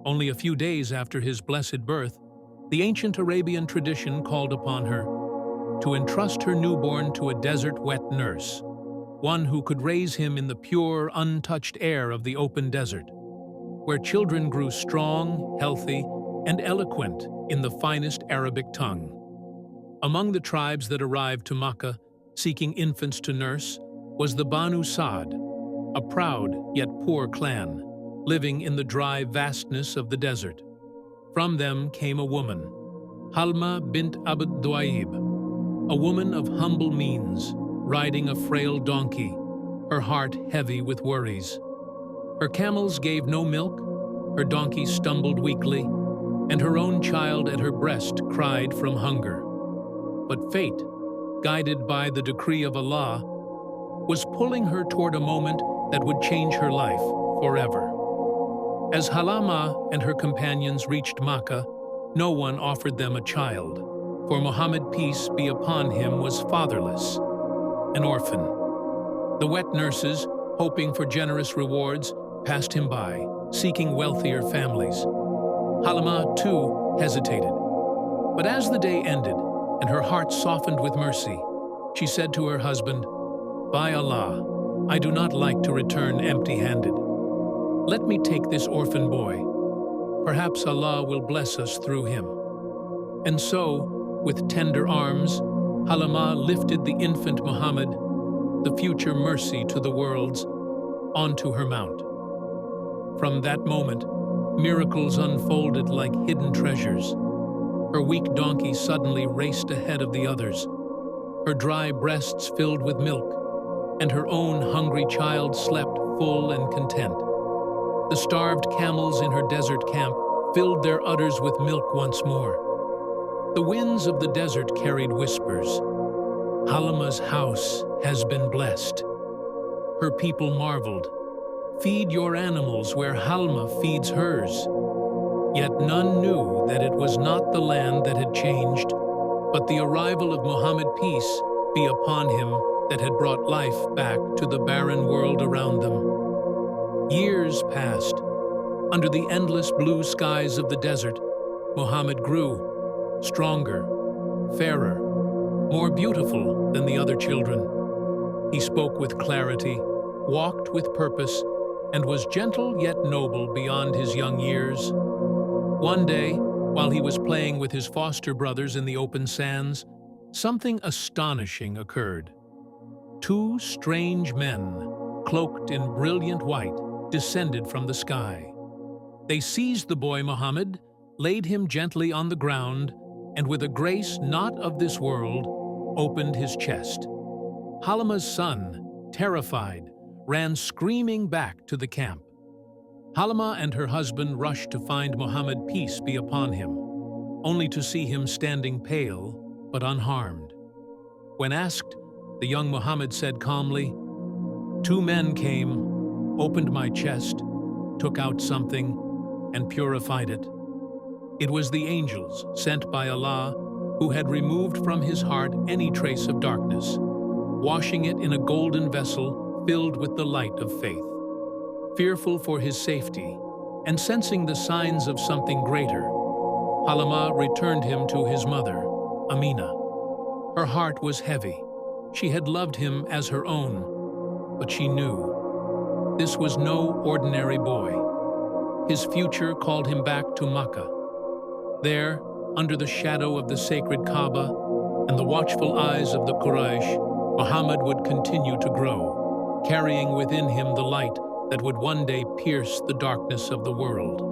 Only a few days after his blessed birth, the ancient Arabian tradition called upon her to entrust her newborn to a desert wet nurse, one who could raise him in the pure, untouched air of the open desert, where children grew strong, healthy, and eloquent in the finest Arabic tongue. Among the tribes that arrived to Makkah seeking infants to nurse was the Banu Sa'd, a proud yet poor clan, living in the dry vastness of the desert. From them came a woman, Halma bint Abd Duaib, a woman of humble means, riding a frail donkey, her heart heavy with worries. Her camels gave no milk, her donkey stumbled weakly, and her own child at her breast cried from hunger. But fate, guided by the decree of Allah, was pulling her toward a moment that would change her life forever. As Halama and her companions reached Makkah, no one offered them a child, for Muhammad, peace be upon him, was fatherless, an orphan. The wet nurses, hoping for generous rewards, passed him by, seeking wealthier families. Halama, too, hesitated. But as the day ended and her heart softened with mercy, she said to her husband, "By Allah, I do not like to return empty-handed. Let me take this orphan boy. Perhaps Allah will bless us through him." And so, with tender arms, Halama lifted the infant Muhammad, the future mercy to the worlds, onto her mount. From that moment, miracles unfolded like hidden treasures. Her weak donkey suddenly raced ahead of the others, her dry breasts filled with milk, and her own hungry child slept full and content. The starved camels in her desert camp filled their udders with milk once more. The winds of the desert carried whispers. Halama's house has been blessed. Her people marveled. Feed your animals where Halma feeds hers. Yet none knew that it was not the land that had changed, but the arrival of Muhammad, peace be upon him, that had brought life back to the barren world around them. Years passed. Under the endless blue skies of the desert, Muhammad grew, stronger, fairer, more beautiful than the other children. He spoke with clarity, walked with purpose, and was gentle yet noble beyond his young years. One day, while he was playing with his foster brothers in the open sands, something astonishing occurred. Two strange men, cloaked in brilliant white, descended from the sky. They seized the boy Muhammad, laid him gently on the ground, and with a grace not of this world, opened his chest. Halama's son, terrified, ran screaming back to the camp. Halama and her husband rushed to find Muhammad, peace be upon him, only to see him standing pale but unharmed. When asked, the young Muhammad said calmly, "Two men came, opened my chest, took out something, and purified it. It was the angels sent by Allah who had removed from his heart any trace of darkness, washing it in a golden vessel filled with the light of faith. Fearful for his safety, and sensing the signs of something greater, Halama returned him to his mother, Amina. Her heart was heavy. She had loved him as her own, but she knew this was no ordinary boy. His future called him back to Makkah. There, under the shadow of the sacred Kaaba and the watchful eyes of the Quraysh, Muhammad would continue to grow, carrying within him the light that would one day pierce the darkness of the world.